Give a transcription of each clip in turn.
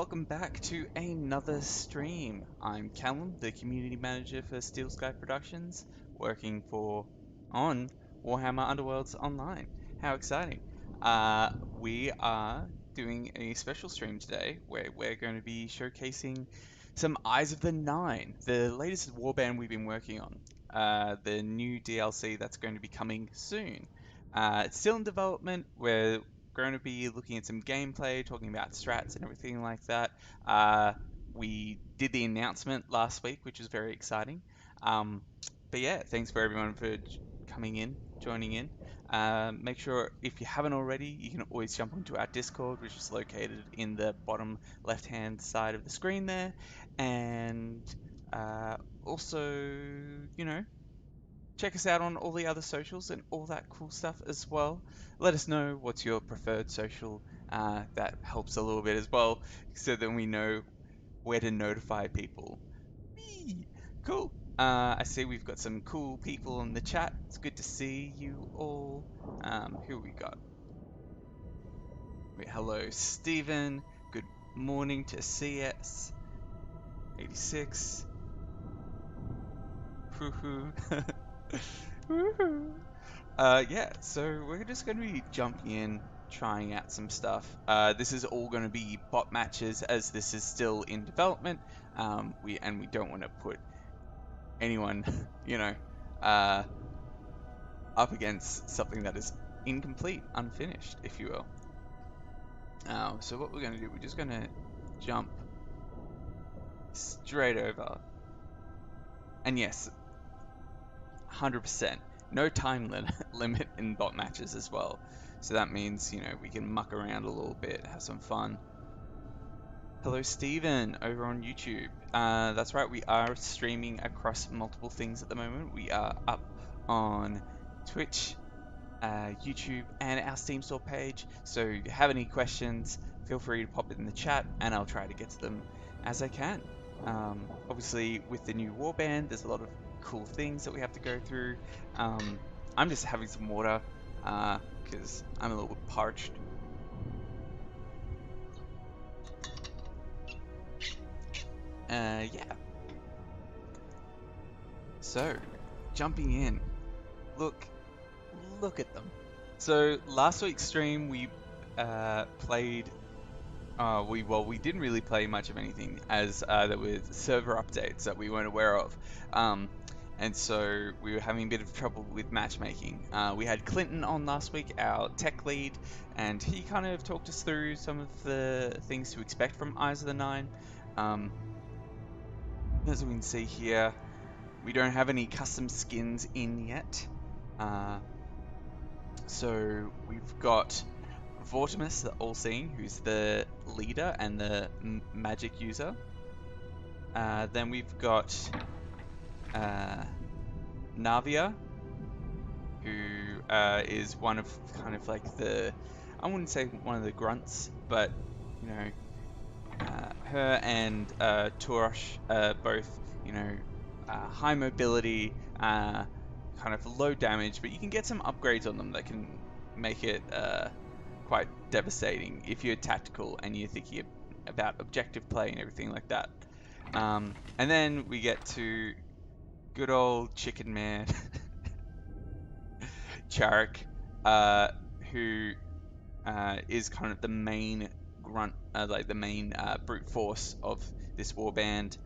welcome back to another stream. I'm Callum, the community manager for Steel Sky Productions, working on Warhammer Underworlds Online. How exciting! We are doing a special stream today where we're going to be showcasing some Eyes of the Nine, the latest warband we've been working on. The new DLC that's going to be coming soon. It's still in development. We're going to be looking at some gameplay, talking about strats and everything like that. We did the announcement last week, which was very exciting. Um, but yeah, thanks for everyone for coming in, joining in. Make sure if you haven't already, you can always jump onto our Discord, which is located in the bottom left-hand side of the screen there. And also, you know, check us out on all the other socials and all that cool stuff as well. Let us know what's your preferred social. That helps a little bit as well, so then we know where to notify people. Whee! Cool. I see we've got some cool people in the chat. It's good to see you all. Who we got? Hello, Stephen. Good morning to CS. 86. Hoo-hoo. Woohoo. Yeah, so we're just going to be jumping in, trying out some stuff. This is all going to be bot matches as this is still in development. We don't want to put anyone, you know, uh, up against something that is incomplete, unfinished, if you will. So what we're going to do, we're just going to jump straight over. And yes, 100%. No time limit in bot matches as well. So that means, you know, we can muck around a little bit, have some fun. Hello, Steven, over on YouTube. That's right, we are streaming across multiple things at the moment. We are up on Twitch, YouTube, and our Steam Store page. So if you have any questions, feel free to pop it in the chat, and I'll try to get to them as I can. Obviously, with the new warband, there's a lot of cool things that we have to go through. I'm just having some water because I'm a little bit parched. Yeah. So, jumping in. Look at them. So last week's stream we played. We didn't really play much of anything as there were server updates that we weren't aware of. And so we were having a bit of trouble with matchmaking. We had Clinton on last week, our tech lead, and he kind of talked us through some of the things to expect from Eyes of the Nine. As we can see here, we don't have any custom skins in yet. So we've got Vortimus, the All-Seeing, who's the leader and the magic user. Then we've got Navia, who is one of kind of like the, I wouldn't say one of the grunts, but you know, her and Turosh are both, you know, high mobility, kind of low damage, but you can get some upgrades on them that can make it quite devastating if you're tactical and you're thinking about objective play and everything like that. And then we get to good old Chicken Man, Charek, who is kind of the main grunt, like the main brute force of this warband,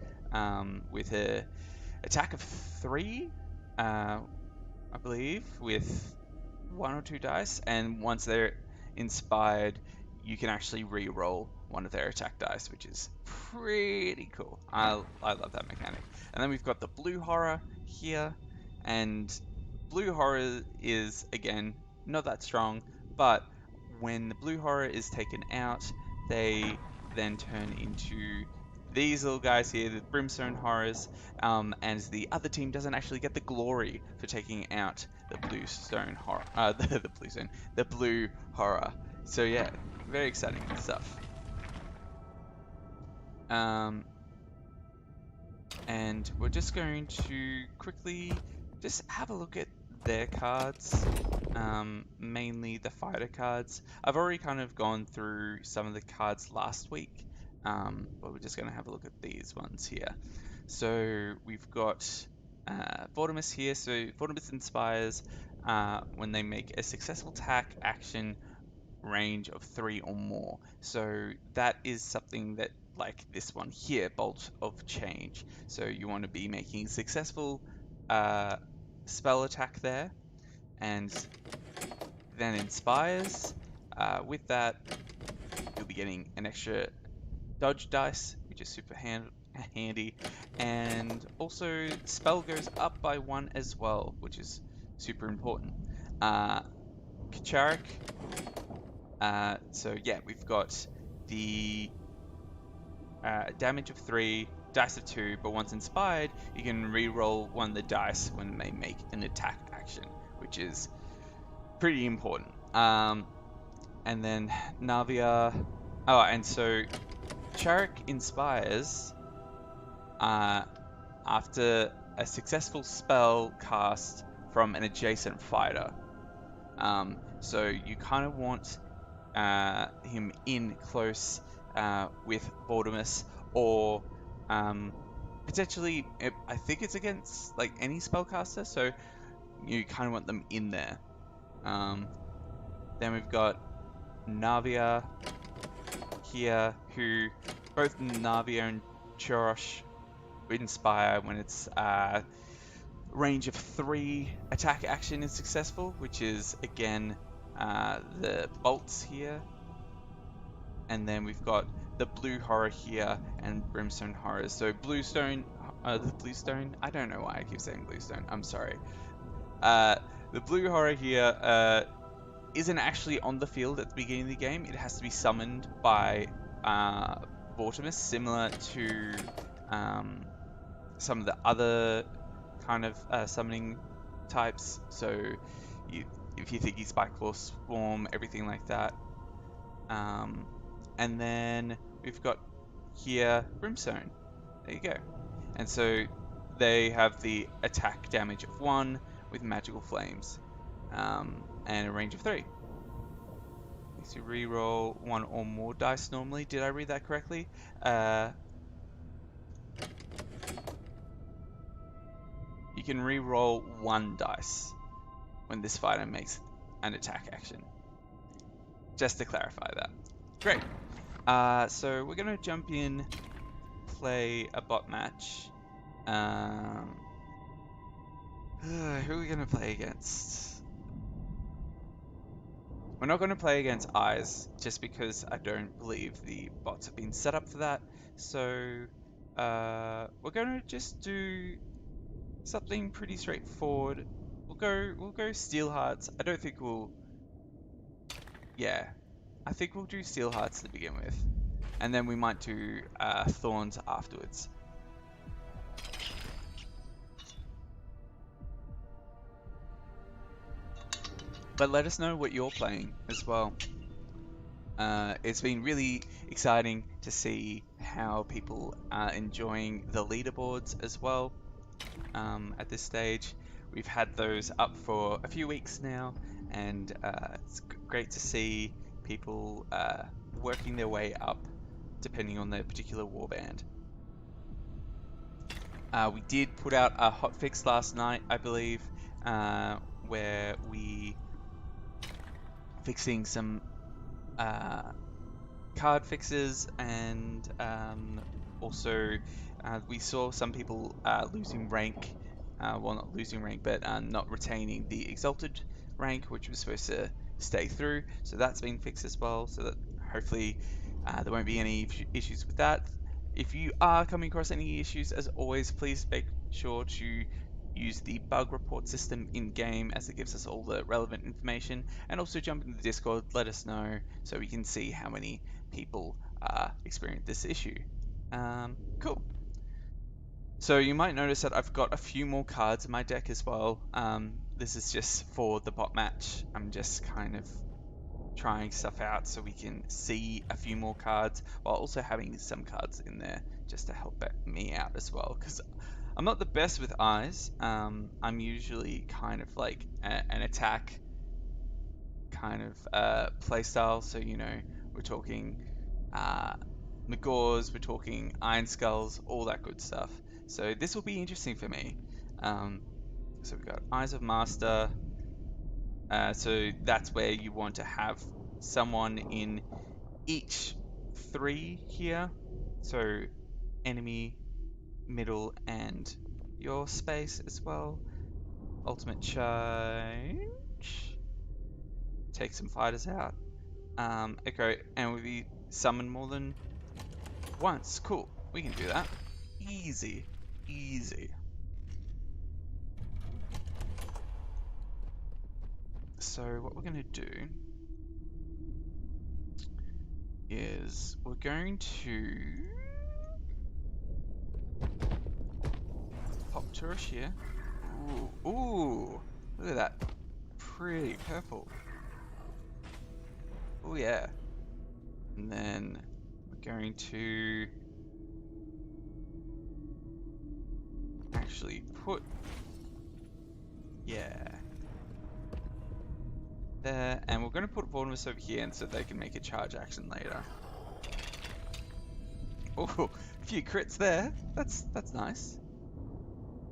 with a attack of 3, I believe, with 1 or 2 dice, and once they're inspired, you can actually re-roll one of their attack dice, which is pretty cool. I love that mechanic. And then we've got the Blue Horror here, and Blue Horror is, again, not that strong, but when the Blue Horror is taken out, they then turn into these little guys here, the Brimstone Horrors, and the other team doesn't actually get the glory for taking out the Bluestone Horror, the Blue Horror. So yeah, very exciting stuff. And we're just going to quickly just have a look at their cards, mainly the fighter cards. I've already kind of gone through some of the cards last week, But we're just going to have a look at these ones here. So we've got Vortimus here. So Vortimus inspires when they make a successful attack action range of 3 or more. So that is something that, like this one here, Bolt of Change. So you want to be making successful spell attack there, and then inspires. With that, you'll be getting an extra dodge dice, which is super handy, and also spell goes up by 1 as well, which is super important. Kacharik, so yeah, we've got the damage of 3, dice of 2, but once inspired, you can re-roll one of the dice when they make an attack action, which is pretty important. And then Navia, and so Charik inspires after a successful spell cast from an adjacent fighter. So you kind of want him in close with Vortimus, or potentially, I think it's against like any spellcaster, so you kind of want them in there. Then we've got Navia here, who both Navia and Chorosh inspire when its range of 3 attack action is successful, which is again the bolts here. And then we've got the blue horror here and brimstone horrors. So bluestone, the bluestone, I don't know why I keep saying bluestone, I'm sorry. The blue horror here isn't actually on the field at the beginning of the game. It has to be summoned by Vortimus, similar to some of the other kind of summoning types. So if you think he's Spike-Claw Swarm, everything like that. And then we've got here Brimstone. There you go. And so they have the attack damage of 1 with magical flames, and a range of 3. Needs to re-roll 1 or more dice normally. Did I read that correctly? You can re-roll 1 dice when this fighter makes an attack action. Just to clarify that. Great. So we're gonna jump in, play a bot match. Who are we gonna play against? We're not gonna play against Eyes, just because I don't believe the bots have been set up for that. So we're gonna just do something pretty straightforward. We'll go Steel Hearts. I don't think we'll. Yeah, I think we'll do Steel Hearts to begin with, and then we might do Thorns afterwards. But let us know what you're playing as well. It's been really exciting to see how people are enjoying the leaderboards as well. At this stage, we've had those up for a few weeks now, and it's great to see people working their way up depending on their particular warband. We did put out a hotfix last night, I believe, where we fixing some card fixes, and also we saw some people losing rank, well, not losing rank, but not retaining the exalted rank, which was supposed to stay through, so that's been fixed as well, so that hopefully there won't be any issues with that. If you are coming across any issues, as always, please make sure to use the bug report system in game, as it gives us all the relevant information, and also jump into the Discord, let us know so we can see how many people experience this issue. Cool. So you might notice that I've got a few more cards in my deck as well. This is just for the bot match. I'm just kind of trying stuff out so we can see a few more cards, while also having some cards in there just to help me out as well, because I'm not the best with Eyes. I'm usually kind of like an attack kind of playstyle, so we're talking Magors, we're talking Iron Skulls, all that good stuff. So this will be interesting for me. So we've got Eyes of Master. So that's where you want to have someone in each 3 here. So enemy, middle, and your space as well. Ultimate change. Take some fighters out. Echo, and we summon more than once. Cool. We can do that. Easy. Easy. So what we're going to do is we're going to pop Turish here. Ooh, ooh, look at that. Pretty purple. Oh yeah. And then we're going to actually put, yeah, there, and we're going to put Vortimus over here and so they can make a charge action later. Oh, a few crits there. That's nice.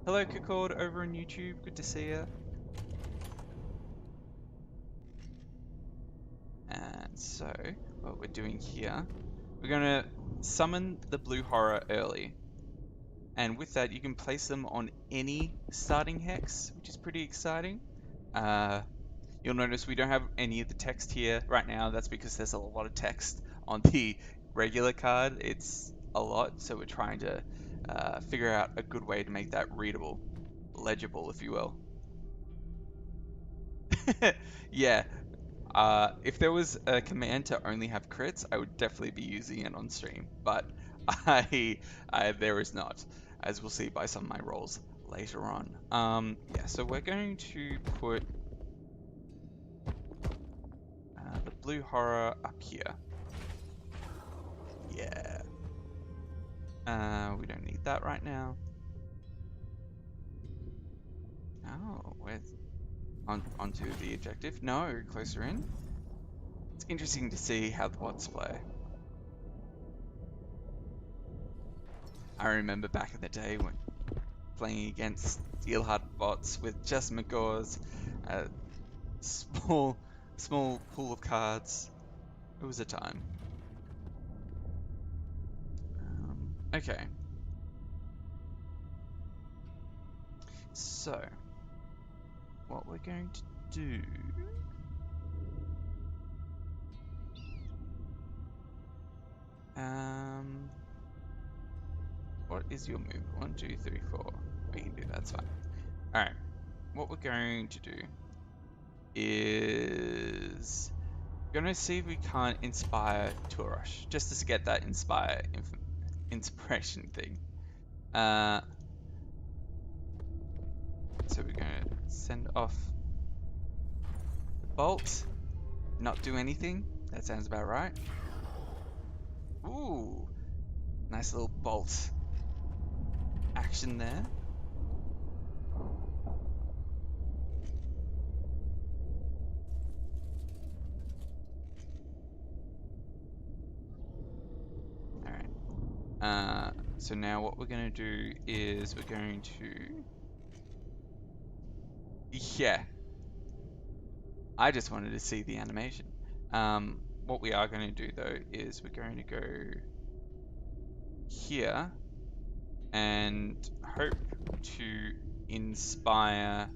Hello, Kacord over on YouTube. Good to see you. And so, what we're doing here, we're going to summon the blue horror early. And with that, you can place them on any starting hex, which is pretty exciting. You'll notice we don't have any of the text here right now. That's because there's a lot of text on the regular card. It's a lot, so we're trying to figure out a good way to make that readable, legible, if you will. Yeah, if there was a command to only have crits, I would definitely be using it on stream, but there is not, as we'll see by some of my rolls later on. Yeah, so we're going to put the blue horror up here. Yeah. We don't need that right now. Oh, where's onto the objective? No, closer in. It's interesting to see how the bots play. I remember back in the day when playing against Steelheart bots with just Magors, small pool of cards. It was a time. Okay. So, what we're going to do what is your move? 1, 2, 3, 4. We can do that, that's fine. Alright. What we're going to do is we're going to see if we can't inspire Turosh, just to get that inspiration thing. So we're going to send off the bolt, not do anything. That sounds about right. Ooh, nice little bolt action there. Alright. So now what we're going to do is we're going to... Yeah. I just wanted to see the animation. What we are going to do though is we're going to go here and hope to inspire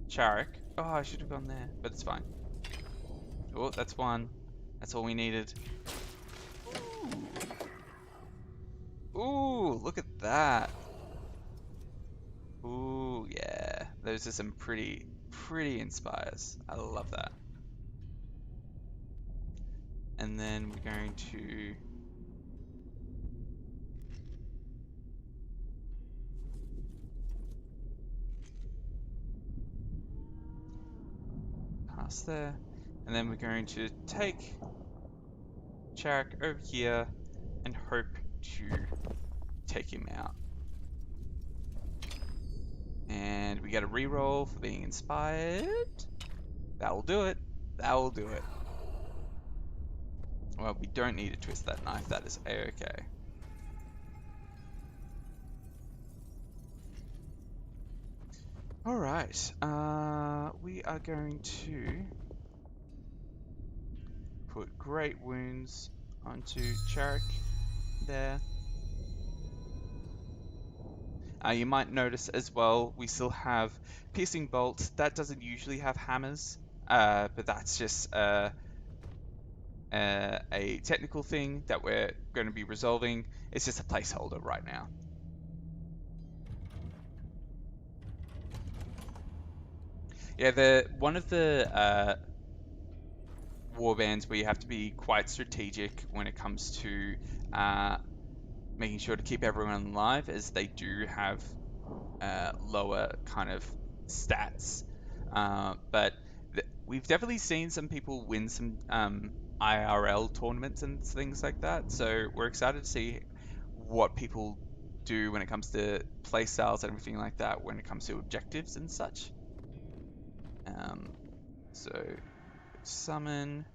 Charek. Oh, I should have gone there, but it's fine. Oh, that's one. That's all we needed. Ooh, look at that. Ooh, yeah. Those are some pretty inspires. I love that. And then we're going to... pass there. And then we're going to take Charek over here and hope to take him out. And we get a reroll for being inspired. That will do it. That will do it. Well, we don't need to twist that knife. That is a-okay. Alright, we are going to put Great Wounds onto Charek there. You might notice as well, we still have Piercing Bolt. That doesn't usually have hammers, but that's just a technical thing that we're going to be resolving. It's just a placeholder right now. Yeah, one of the warbands where you have to be quite strategic when it comes to making sure to keep everyone alive, as they do have lower kind of stats. But we've definitely seen some people win some IRL tournaments and things like that. So we're excited to see what people do when it comes to play styles and everything like that, when it comes to objectives and such. So summon,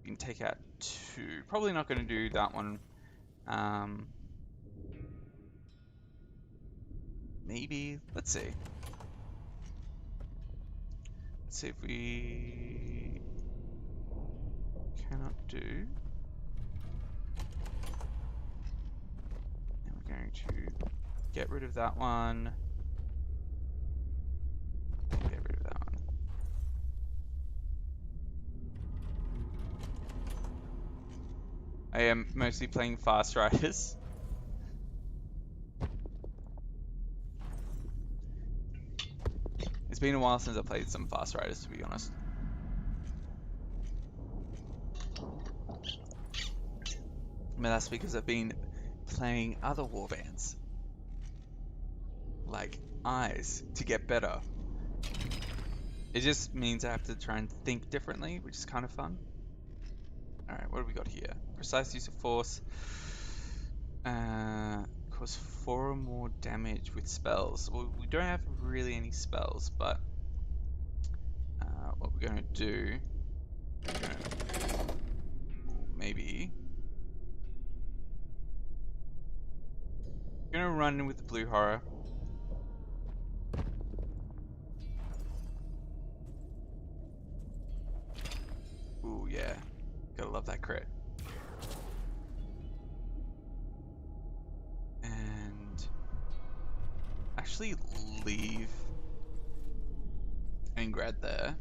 you can take out 2. Probably not going to do that one. Maybe, let's see. Let's see if we cannot do. And we're going to get rid of that one. Get rid of that one. I am mostly playing Fast Riders. It's been a while since I played some Fast Riders, to be honest. I mean, that's because I've been playing other warbands, like Eyes, to get better. It just means I have to try and think differently, which is kind of fun. Alright, what do we got here? Precise use of force. Cause 4 or more damage with spells. Well, we don't have really any spells, but what we're going to do, maybe we're going to run in with the blue horror. Ooh, yeah, gotta love that crit. And actually leave Ingrad there.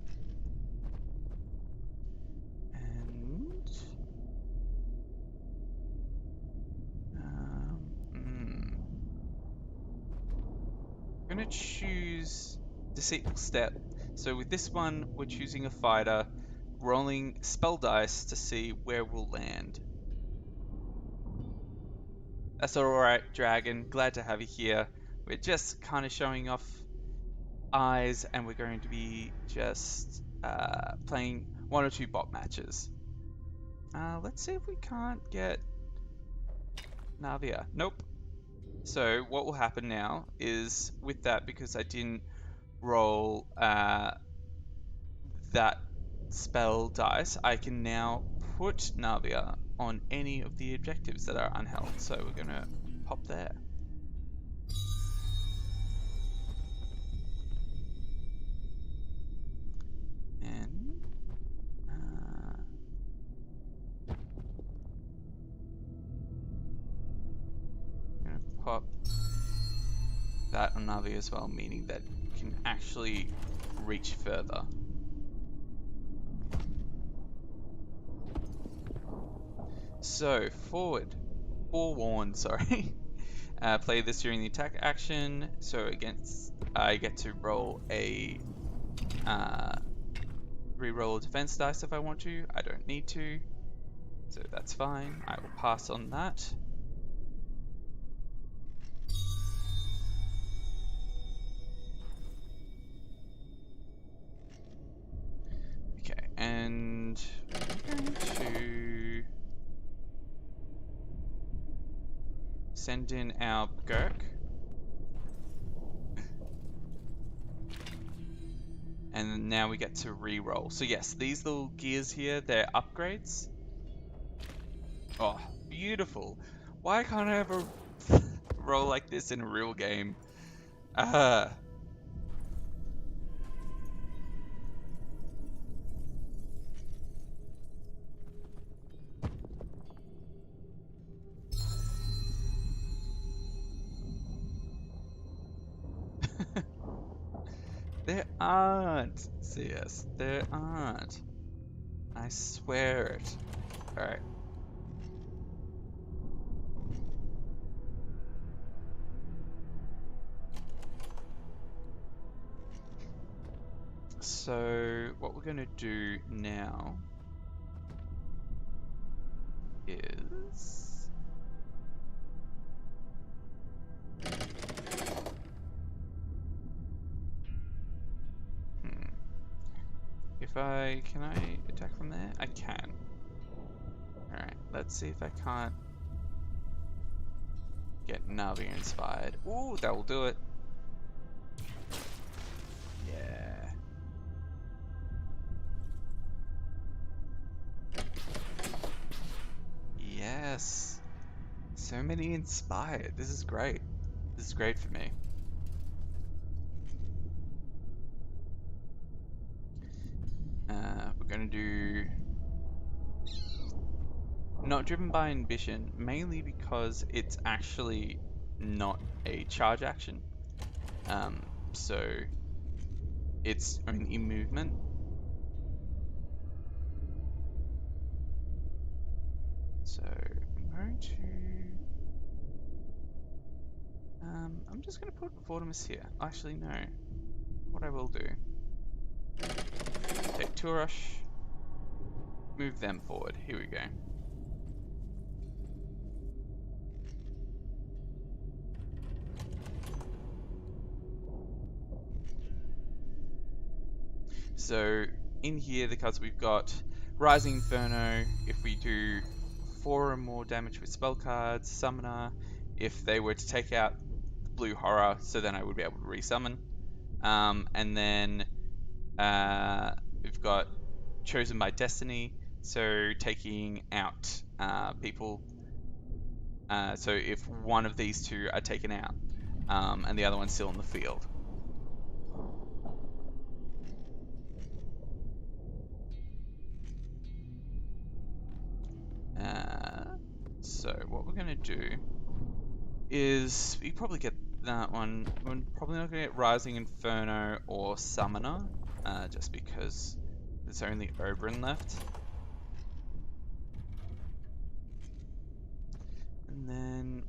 I'm going to choose Deceitful Step. So with this one, we're choosing a fighter, rolling spell dice to see where we'll land. That's alright, Dragon. Glad to have you here. We're just kind of showing off Eyes, and we're going to be just playing 1 or 2 bot matches. Let's see if we can't get Navia. Nope. So what will happen now is, with that, because I didn't roll that spell dice, I can now put Navia on any of the objectives that are unheld. So we're going to pop there. And I'm going to pop that on Navia as well, meaning that we can actually reach further. So, forewarned, sorry. Play this during the attack action. So I get to roll a re-roll a defense dice if I want to. I don't need to, so that's fine. I will pass on that. Okay, and I'm going to send in our Gurk. And now we get to re-roll. So yes, these little gears here, they're upgrades. Oh, beautiful. Why can't I ever roll like this in a real game? Ah. There aren't, CS. There aren't. I swear it. Alright. So, what we're going to do now is... Can I attack from there? I can. Alright, let's see if I can't get Navi inspired. Ooh, that will do it. Yeah. Yes. So many inspired. This is great. This is great for me. We're going to do... Not driven by ambition, mainly because it's actually not a charge action. So it's only movement. So I'm going to... I'm just going to put Vortimus here. Actually, no. What I will do... Take 2 rush. Move them forward. Here we go. So in here, the cards we've got Rising Inferno. If we do 4 or more damage with spell cards, Summoner. If they were to take out Blue Horror, so then I would be able to resummon. And then we've got Chosen by Destiny, so taking out people. So if one of these 2 are taken out, and the other one's still in the field. So what we're going to do is we probably get that one. We're probably not going to get Rising Inferno or Summoner, just because there's only Oberyn left. And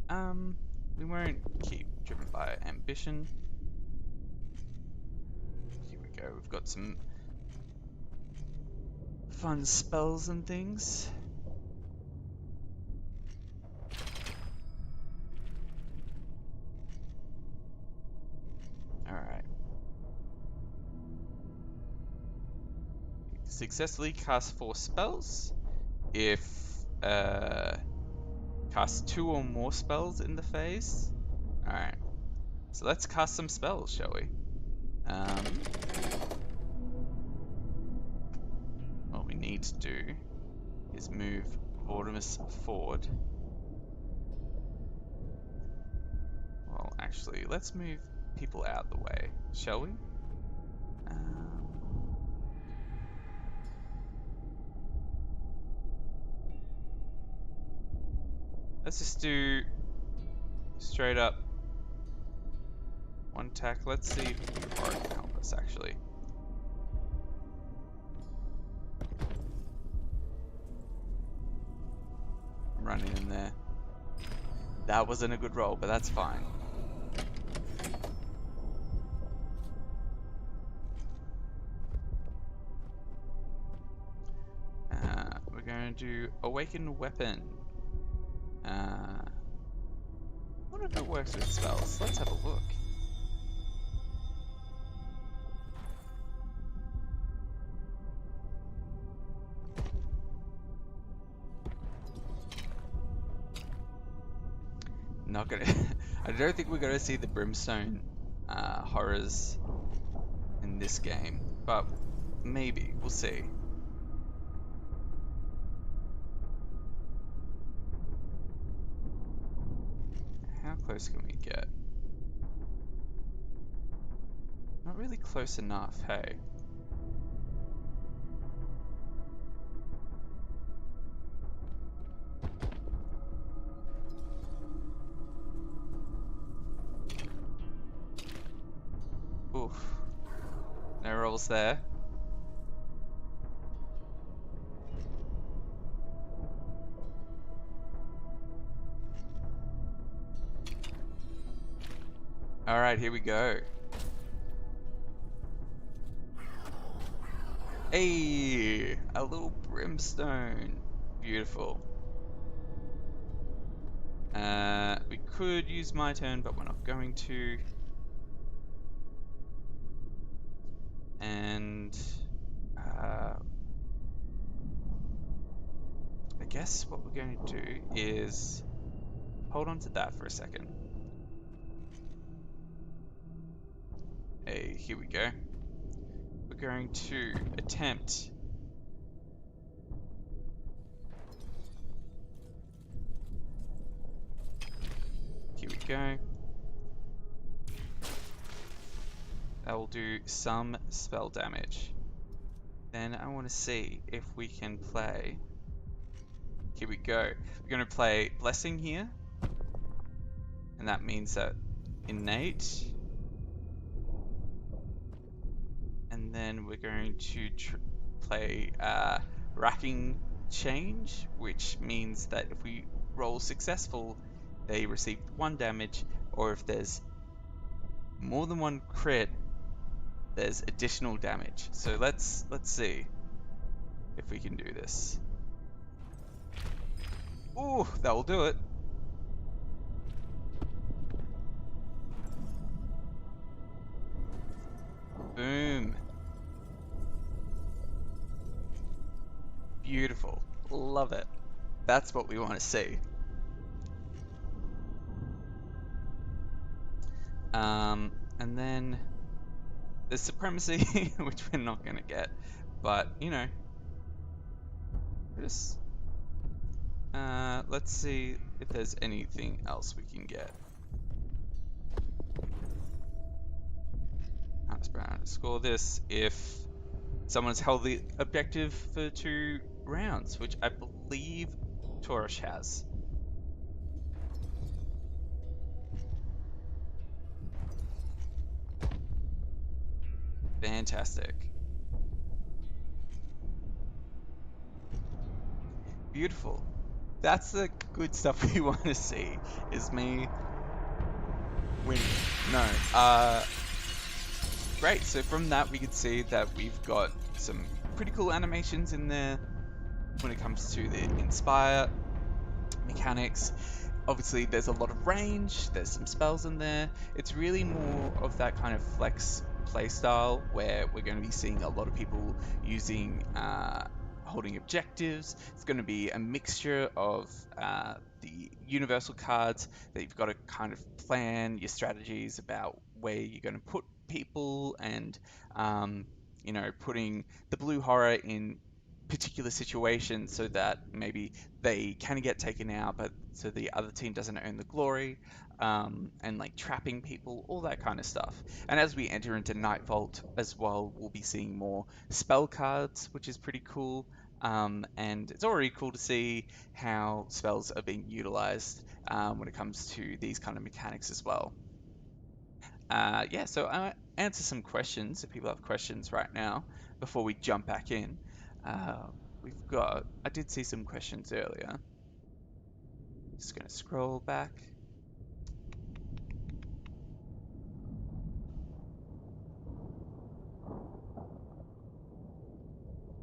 then, we won't keep Driven by Ambition. Here we go, we've got some fun spells and things. Alright. Successfully cast 4 spells. If cast 2 or more spells in the phase. Alright. So let's cast some spells, shall we? What we need to do is move Vortimus forward. Well, actually, let's move people out of the way, shall we? Let's just do straight up 1 attack. Let's see if Blue Horror can help us, actually. Running in there. That wasn't a good roll, but that's fine. We're going to do Awakened Weapon. I wonder if it works with spells. Let's have a look. Not gonna. I don't think we're gonna see the Brimstone horrors in this game, but maybe we'll see. How close can we get? Not really close enough, hey. Oof. No rolls there. Alright, here we go. Hey, a little brimstone. Beautiful. We could use my turn, but we're not going to. And I guess what we're going to do is hold on to that for a second. Hey, here we go. We're going to attempt here we go. That will do some spell damage. Then I want to see if we can play. Here we go. We're going to play Blessing here. And that means that innate. And then we're going to play Racking Change, which means that if we roll successful, they receive 1 damage, or if there's more than 1 crit, there's additional damage. So let's see if we can do this. Ooh, that will do it. Boom. Beautiful. Love it. That's what we want to see. And then there's Supremacy, which we're not going to get. But, you know, just let's see if there's anything else we can get. Score this if someone's held the objective for 2 rounds, which I believe Taurush has. Fantastic. Beautiful. That's the good stuff we want to see, is me winning. No, great, so from that we can see that we've got some pretty cool animations in there when it comes to the Inspire mechanics. Obviously there's a lot of range, there's some spells in there. It's really more of that kind of flex playstyle where we're going to be seeing a lot of people using holding objectives. It's going to be a mixture of the universal cards that you've got to kind of plan your strategies about where you're going to put people, and you know, putting the blue horror in particular situations so that maybe they can get taken out, but so the other team doesn't earn the glory, and like trapping people, all that kind of stuff. And as we enter into Night Vault as well, we'll be seeing more spell cards, which is pretty cool. And it's already cool to see how spells are being utilized when it comes to these kind of mechanics as well. Yeah, so I'll answer some questions if people have questions right now before we jump back in. Uh, I did see some questions earlier. Just going to scroll back.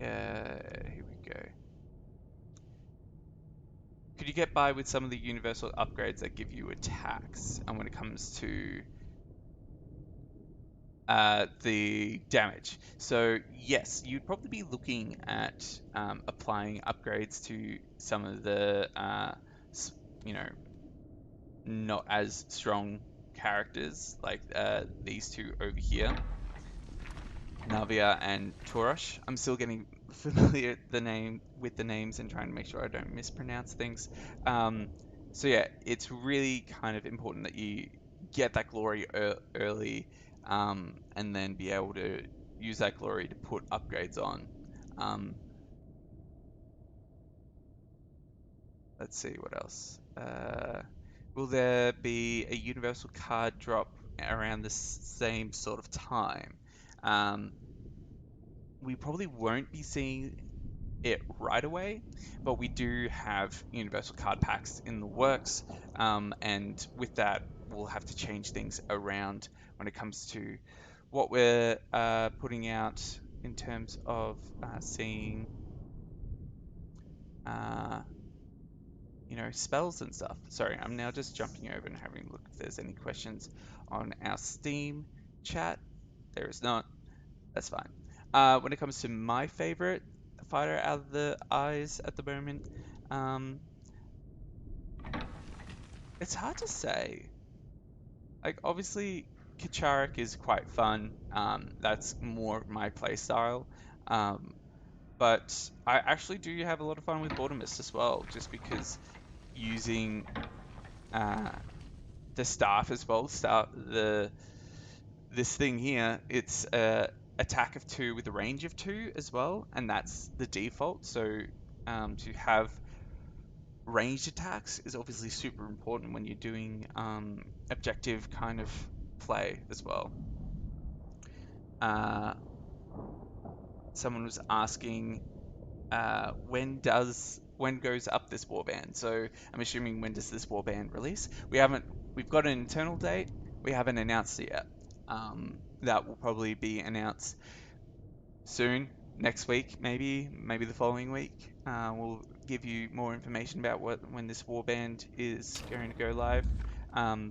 Here we go. Could you get by with some of the universal upgrades that give you attacks? And when it comes to the damage. So yes, you'd probably be looking at applying upgrades to some of the, you know, not as strong characters like these two over here, Navia and Taurush. I'm still getting familiar with the names and trying to make sure I don't mispronounce things. So yeah, it's really kind of important that you get that glory early, and then be able to use that glory to put upgrades on. Um, let's see what else. Will there be a universal card drop around the same sort of time? Um, we probably won't be seeing it right away, but we do have universal card packs in the works, and with that, we'll have to change things around when it comes to what we're putting out in terms of seeing, uh, spells and stuff. Sorry, I'm now just jumping over and having a look if there's any questions on our Steam chat. There is not. That's fine. When it comes to my favorite fighter out of the eyes at the moment, um, it's hard to say. Like, obviously, Kacharik is quite fun. That's more my play style. Um, but I actually do have a lot of fun with Bordermist as well, just because using uh, the staff as well, this thing here, it's attack of 2 with a range of 2 as well, and that's the default. So to have ranged attacks is obviously super important when you're doing objective kind of play as well. Uh, someone was asking when goes up this warband. So I'm assuming when does this warband release? We've got an internal date. We haven't announced it yet. That will probably be announced soon, next week, maybe the following week. We'll give you more information about when this warband is going to go live.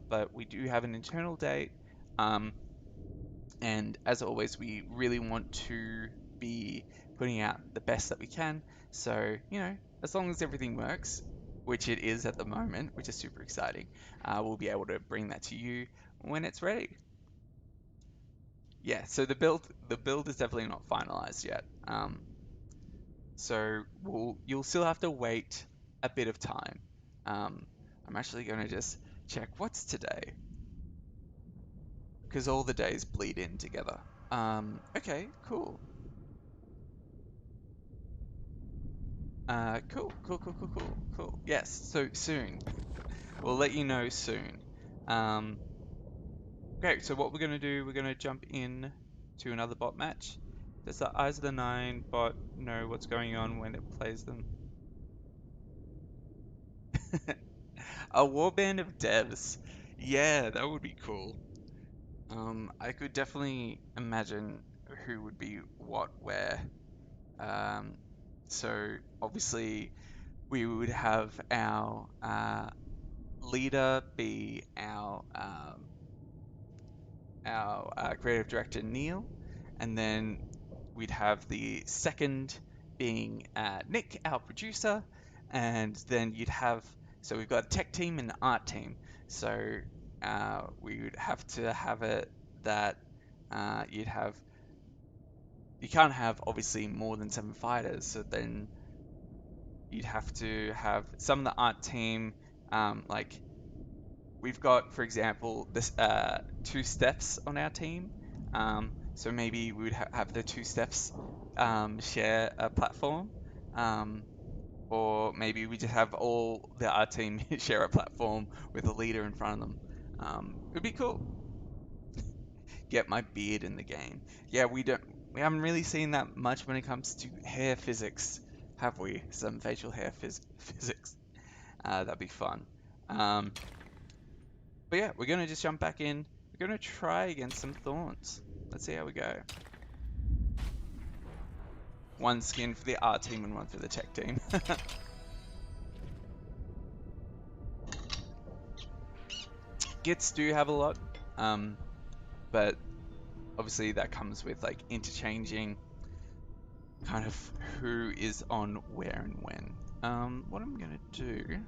But we do have an internal date, and as always, we really want to be putting out the best that we can. So, as long as everything works, which it is at the moment, which is super exciting, we'll be able to bring that to you when it's ready. Yeah, so the build is definitely not finalized yet. So you'll still have to wait a bit of time. Um, I'm actually going to just check what's today, because all the days bleed in together. Okay, cool. Cool. Yes, so soon. We'll let you know soon. Um, great, so what we're going to do, we're going to jump in to another bot match. Does the Eyes of the Nine bot know what's going on when it plays them? A warband of devs. Yeah, that would be cool. I could definitely imagine who would be what where. Um, so obviously we would have our leader be our creative director Neil, and then we'd have the second being Nick, our producer, and then so we've got a tech team and an art team. So we would have to have it that you'd have you can't have obviously more than 7 fighters, so then you'd have to have some of the art team, like we've got, for example, this 2 steps on our team. So maybe we would have the 2 steps share a platform, um, or maybe we just have all the art team share a platform with a leader in front of them. It'd be cool. Get my beard in the game. Yeah, we haven't really seen that much when it comes to hair physics, have we? Some facial hair physics. That'd be fun. Um, but yeah, we're gonna just jump back in. We're gonna try against some thorns. Let's see how we go. 1 skin for the art team and 1 for the tech team. Gits do have a lot, but obviously that comes with like interchanging kind of who is on where and when. What I'm gonna do,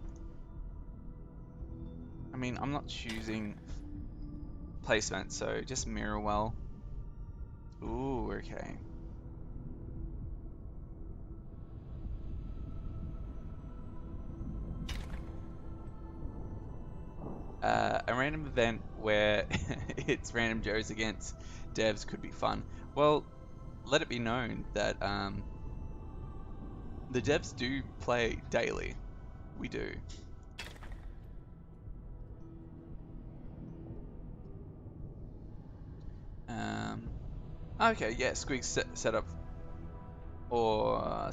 I mean, I'm not choosing placement, so just mirror well. Ooh, okay. A random event where it's random Joes against devs could be fun. Well, let it be known that the devs do play daily. We do. Okay, yeah, Squig's set up or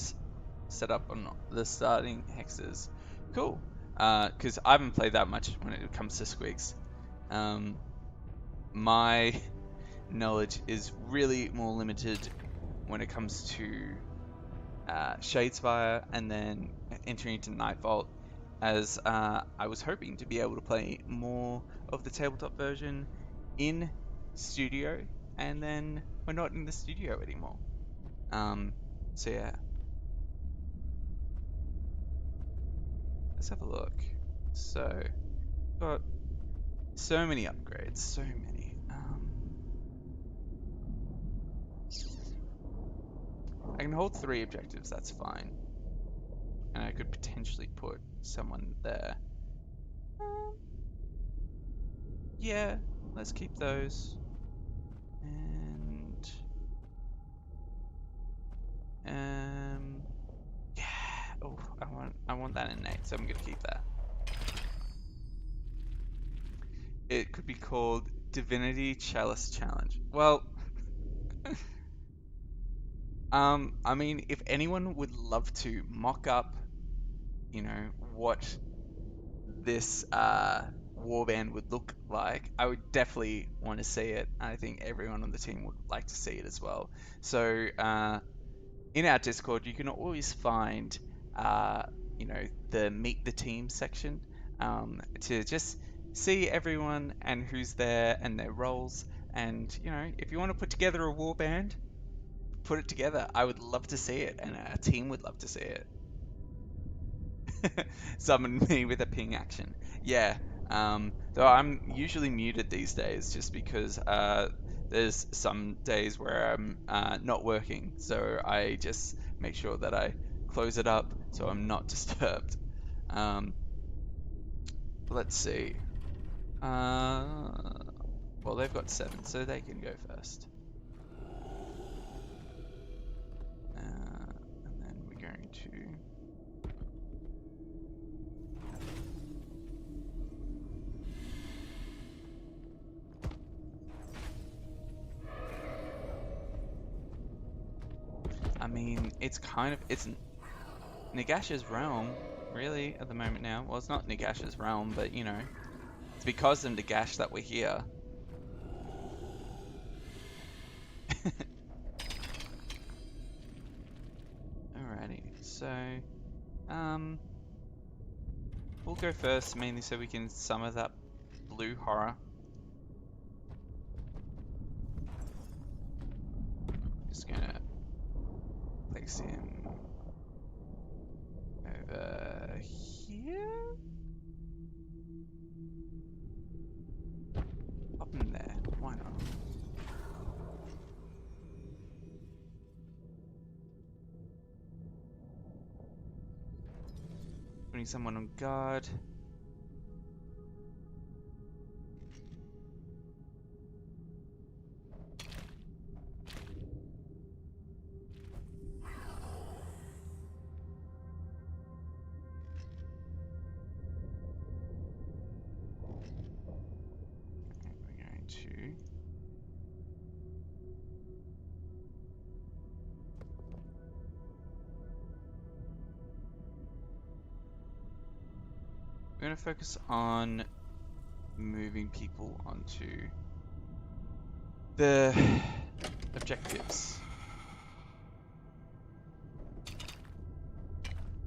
set up on the starting hexes. Cool. Because I haven't played that much when it comes to Squigs. My knowledge is really more limited when it comes to Shadespire and then entering into Nightvault, as I was hoping to be able to play more of the tabletop version in studio, and then we're not in the studio anymore. So yeah, let's have a look. So, got so many upgrades, so many. I can hold 3 objectives, that's fine. And I could potentially put someone there. Um, yeah, let's keep those. And yeah. Oh, I want that innate, so I'm gonna keep that. It could be called Divinity Chalice Challenge. Well, I mean, if anyone would love to mock up, what this warband would look like, I would definitely want to see it. I think everyone on the team would like to see it as well. So in our Discord, you can always find, uh, the Meet the Team section, to just see everyone and who's there and their roles. And, if you want to put together a warband, put it together. I would love to see it, and our team would love to see it. Summon me with a ping action. Yeah. Though I'm usually muted these days just because there's some days where I'm not working, so I just make sure that I close it up so I'm not disturbed. Um, let's see. Well, they've got 7, so they can go first. And then we're going to. I mean, it's Nagash's realm, really, at the moment now. Well, it's not Nagash's realm, but it's because of Nagash that we're here. Alrighty, so, we'll go first, mainly so we can summon that blue horror. Just gonna place him over here. Pop him there, why not? Putting someone on guard. We're going to. We're going to focus on moving people onto the objectives.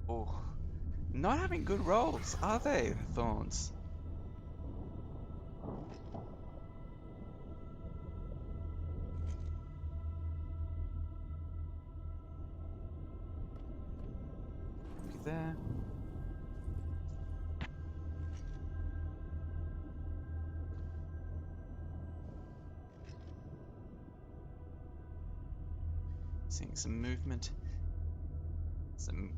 Oh, not having good rolls, are they, Thorns? Look there. Seeing some movement, some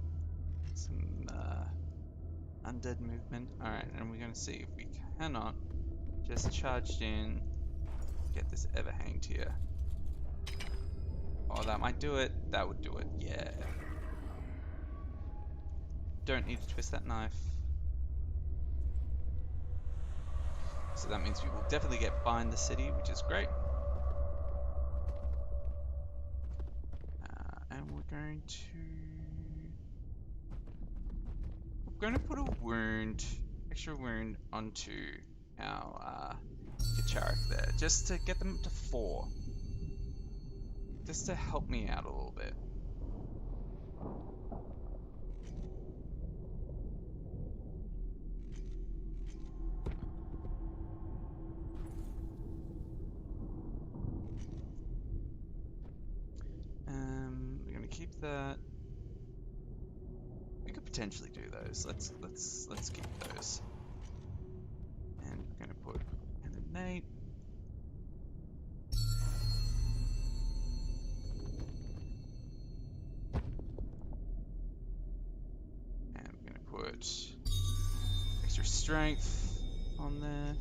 undead movement. All right, and we're going to see if we hang on. Just charged in. Get this Everhanged here. Oh, that might do it. That would do it. Yeah. Don't need to twist that knife. So that means we will definitely get behind the city, which is great. And we're going to put a wound, extra wound onto our Kacharik there, just to get them to 4. Just to help me out a little bit. We're gonna keep that. We could potentially do those. Let's keep those. And we're gonna put an innate. And we're gonna put extra strength on there.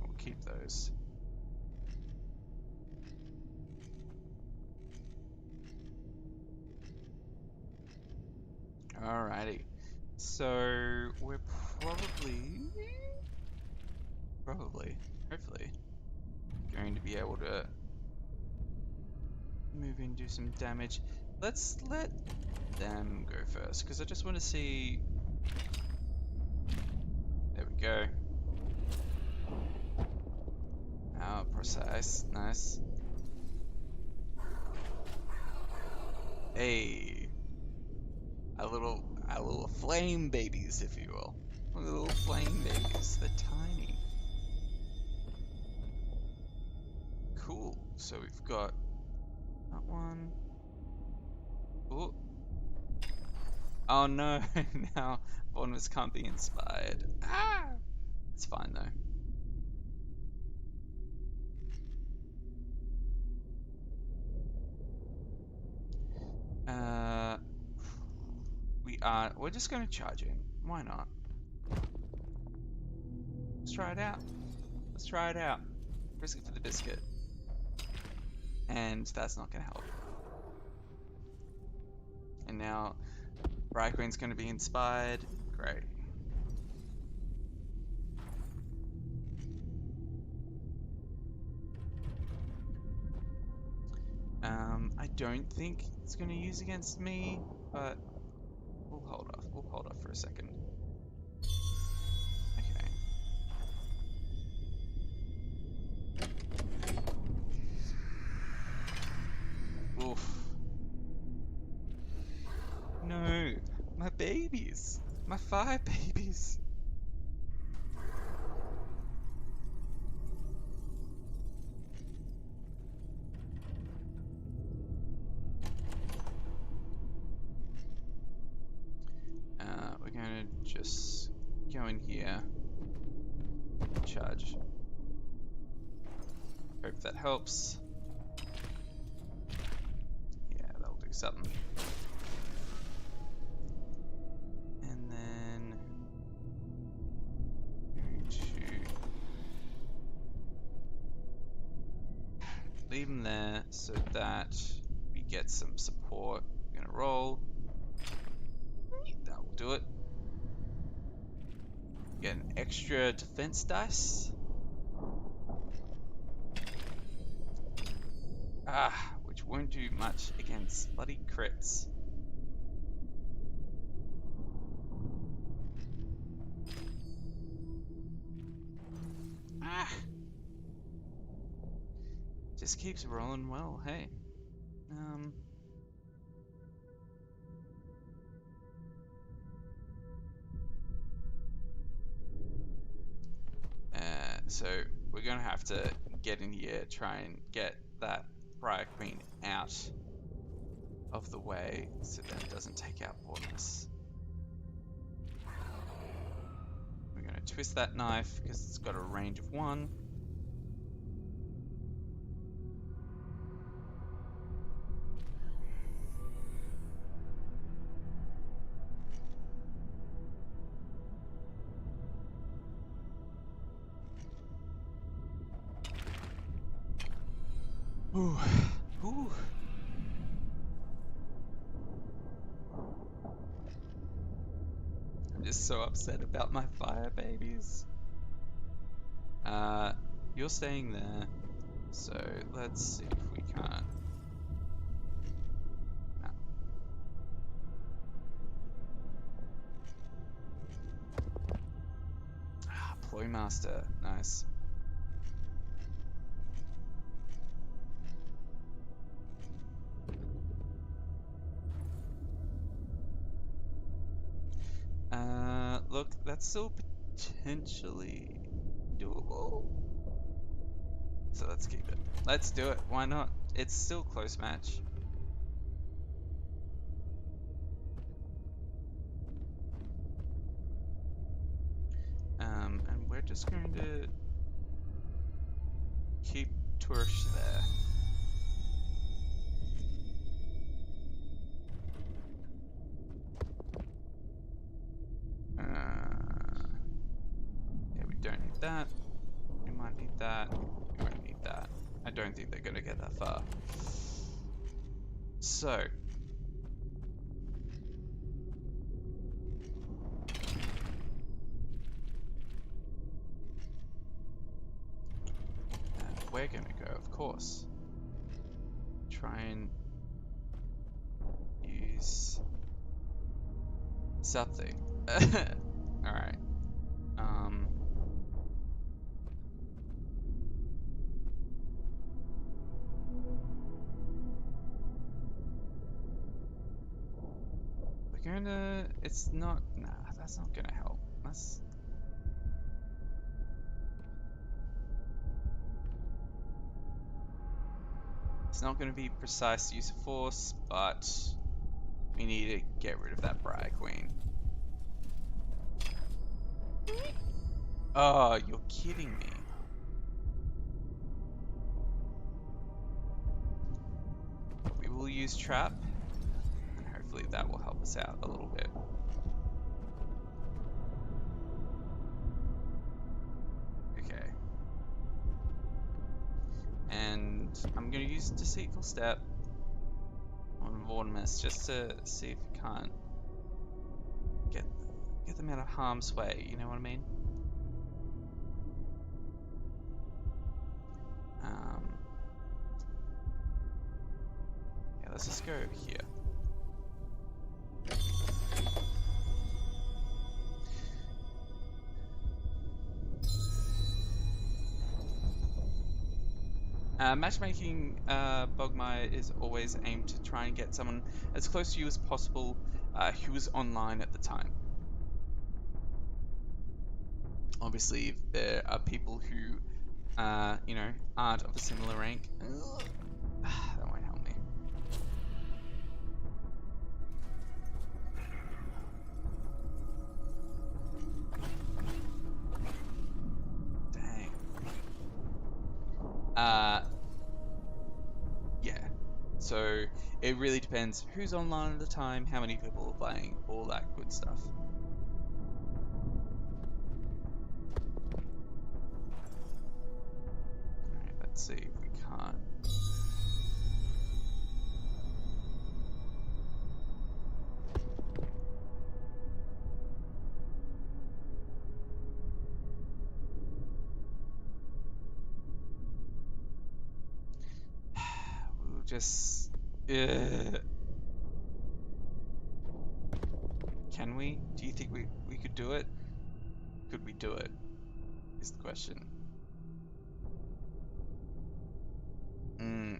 We'll keep those. Alrighty. So we're probably, hopefully, going to be able to move in, do some damage. Let's let them go first, because I just want to see. There we go. Oh, precise. Nice. Hey. Our little flame babies, if you will. Little flame babies. They're tiny. Cool. So we've got that one. Ooh. Oh no, now Bournemouth can't be inspired. Ah! It's fine though. We're just gonna charge in. Why not? Let's try it out. Let's try it out. Risk it for the biscuit. And that's not gonna help. And now Bright Queen's gonna be inspired. Great. I don't think it's gonna use against me, but we'll hold off. We'll hold off for a second. Okay. Oof. No, my babies. My 5 babies. We're gonna just go in here. Charge. Hope that helps. Yeah, that'll do something. And then going to leave them there so that we get some support. We're gonna roll. That will do it. Get an extra defense dice. Which won't do much against bloody crits. Just keeps rolling well, hey. So we're gonna have to get in here, try and get that Briar Queen out of the way so that it doesn't take out Bournemouth. We're gonna twist that knife because it's got a range of 1. Ooh. Ooh. I'm just so upset about my fire babies. You're staying there, so let's see if we can't. No. Ploy Master, nice. Look, that's still potentially doable. So let's keep it. Let's do it. Why not? It's still a close match. And we're just going to keep Turish there. Yeah, we don't need that. We might need that. We won't need that. I don't think they're going to get that far. So. We're going to go, of course. Try and use something. Alright. We're gonna... It's not... Nah, that's not gonna help. That's... It's not gonna be precise use of force, but... We need to get rid of that Briar Queen. Oh, you're kidding me. We will use Trap, and hopefully that will help us out a little bit. Okay. And I'm going to use Deceitful Step on Vortimus just to see if we can't get them out of harm's way, you know what I mean? Yeah, let's just go over here. Matchmaking Bogmire is always aimed to try and get someone as close to you as possible who is online at the time. Obviously, if there are people who, you know, aren't of a similar rank, that won't help me. Dang. Yeah. So it really depends who's online at the time, how many people are playing, all that good stuff. Alright, let's see if we can't. We'll just... Can we? Do you think we could do it? Could we do it? Is the question.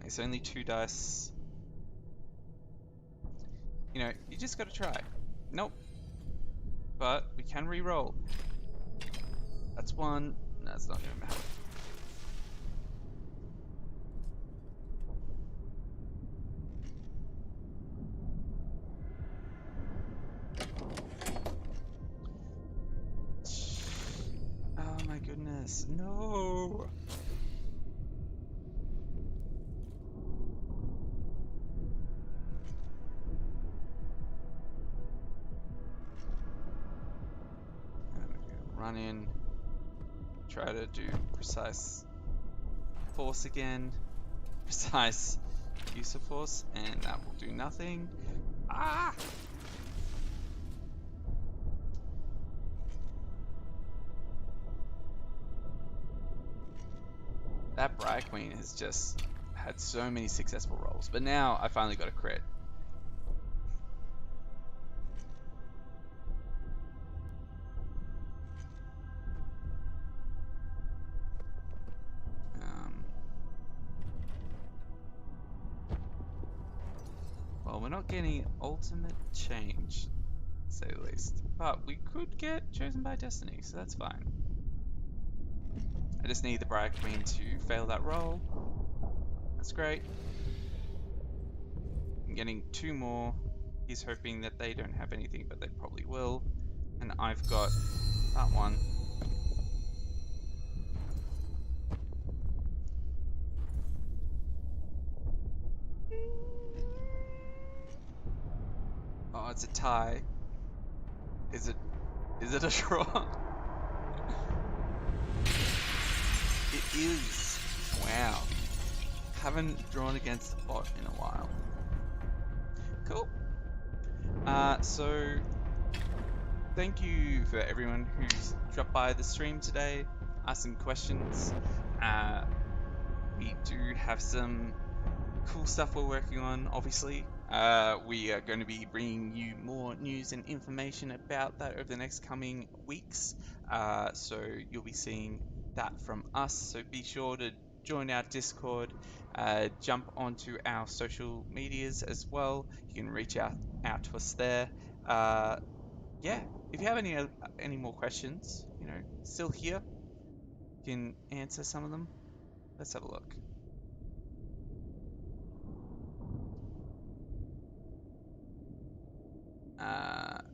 It's only 2 dice. You know, you just gotta try. Nope. But we can re-roll. That's 1. That's not gonna matter. Oh my goodness, no! Run in, try to do precise force again. precise use of force, and that will do nothing. Ah! That Briar Queen has just had so many successful rolls, but now I finally got a crit. Well, we're not getting ultimate change, to say the least, but we could get chosen by destiny, so that's fine. I just need the Briar Queen to fail that roll. That's great. I'm getting 2 more. He's hoping that they don't have anything, but they probably will. And I've got that one. Oh, it's a tie. Is it a draw? It is. Wow. Haven't drawn against a bot in a while. Cool. So thank you for everyone who's dropped by the stream today, asking questions. We do have some cool stuff we're working on, obviously. We are going to be bringing you more news and information about that over the next coming weeks. So you'll be seeing that from us. So be sure to join our Discord, jump onto our social medias as well. You can reach out to us there. Yeah, if you have any more questions, still here, you can answer some of them. Let's have a look.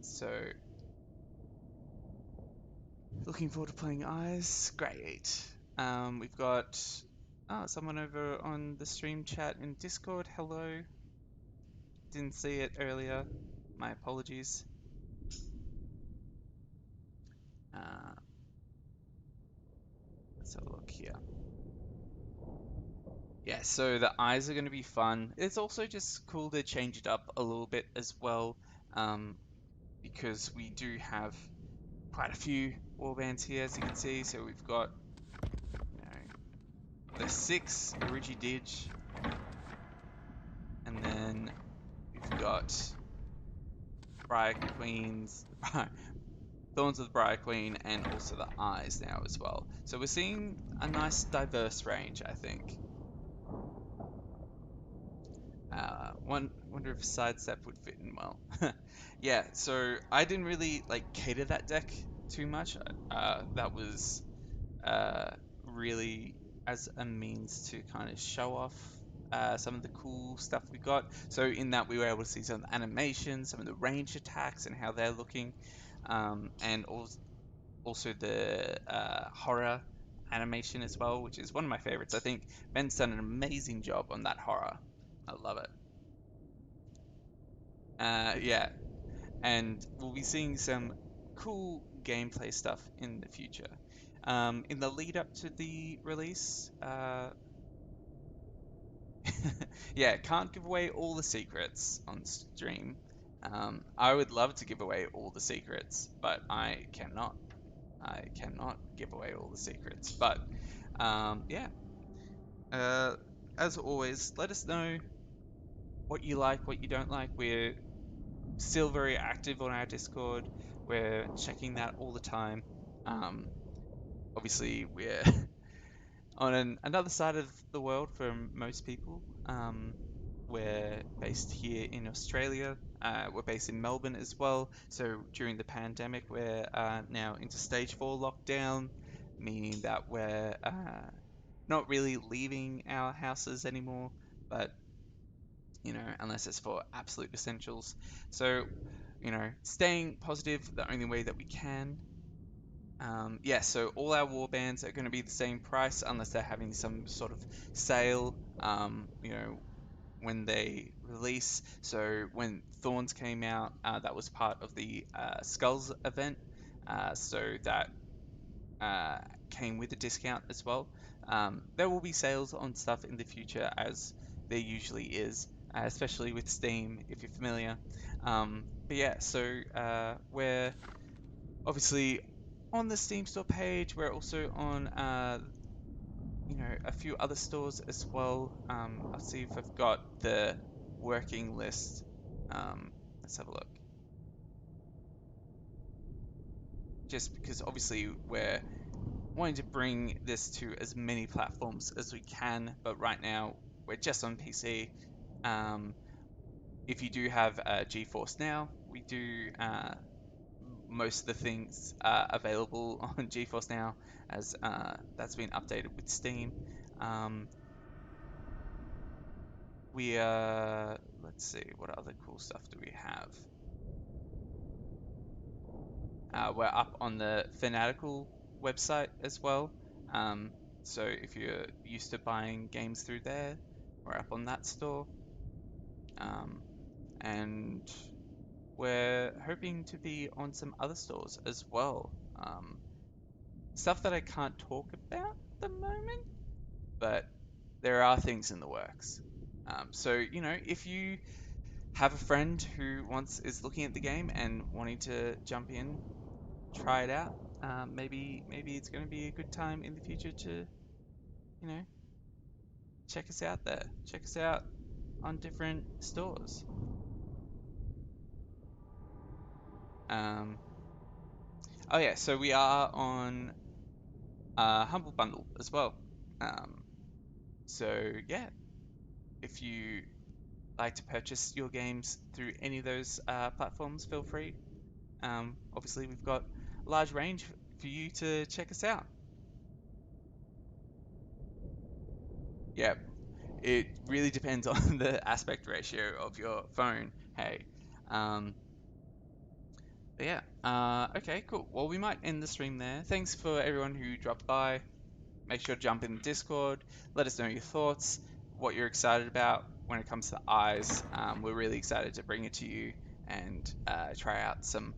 So looking forward to playing Eyes. Great. We've got someone over on the stream chat in Discord. Hello. Didn't see it earlier. My apologies. Uh, let's have a look here. Yeah, so the eyes are going to be fun. It's also just cool to change it up a little bit as well, because we do have quite a few warbands here, as you can see. So we've got, the 6 Origi-Dig, and then we've got Briar Queens, Thorns of the Briar Queen, and also the Eyes now as well. So we're seeing a nice diverse range, I think. Wonder if Sidestep would fit in well. Yeah, so I didn't really cater that deck too much. That was really as a means to kind of show off some of the cool stuff we got. So in that we were able to see some animations, some of the range attacks and how they're looking, and also the horror animation as well, which is one of my favorites. I think Ben's done an amazing job on that horror. I love it. Yeah, and we'll be seeing some cool gameplay stuff in the future. In the lead up to the release, yeah, can't give away all the secrets on stream. I would love to give away all the secrets, but I cannot. I cannot give away all the secrets. But yeah, as always, let us know what you like, what you don't like. We're still very active on our Discord. We're checking that all the time. Obviously, we're on another side of the world for most people. We're based here in Australia. We're based in Melbourne as well. So during the pandemic, we're now into stage 4 lockdown, meaning that we're not really leaving our houses anymore, but unless it's for absolute essentials. So, staying positive the only way that we can. Yeah, so all our warbands are going to be the same price unless they're having some sort of sale, when they release. So when Thorns came out, that was part of the Skulls event. So that uh, came with a discount as well. There will be sales on stuff in the future, as there usually is, especially with Steam, if you're familiar. But yeah, so we're obviously on the Steam store page. We're also on, a few other stores as well. I'll see if I've got the working list. Let's have a look. Just because obviously we're wanting to bring this to as many platforms as we can, but right now we're just on PC. Um, if you do have GeForce Now, we do most of the things available on GeForce Now, as that's been updated with Steam. Um, let's see, what other cool stuff do we have? We're up on the Fanatical website as well. Um, so if you're used to buying games through there, we're up on that store. Um, and we're hoping to be on some other stores as well. Stuff that I can't talk about at the moment, but there are things in the works. So, if you have a friend who once is looking at the game and wanting to jump in, try it out. Maybe it's going to be a good time in the future to, know, check us out there. Check us out on different stores. Um, oh yeah, so we are on Humble Bundle as well. Um, so yeah, if you like to purchase your games through any of those platforms, feel free. Obviously, we've got a large range for you to check us out. Yeah, it really depends on the aspect ratio of your phone. Hey, um, but yeah. Okay, cool. Well, we might end the stream there. Thanks for everyone who dropped by. Make sure to jump in the Discord. Let us know your thoughts, what you're excited about when it comes to eyes. We're really excited to bring it to you and try out some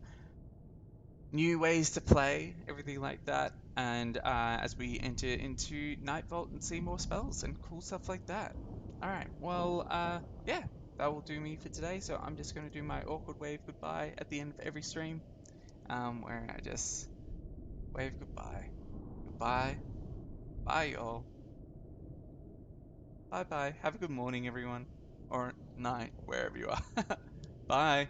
new ways to play, everything like that. And as we enter into Night Vault and see more spells and cool stuff like that. All right, well, yeah, that will do me for today. So I'm just going to do my awkward wave goodbye at the end of every stream, where I just wave goodbye. Goodbye. Bye, y'all. Bye bye. Have a good morning, everyone. Or night, wherever you are. Bye.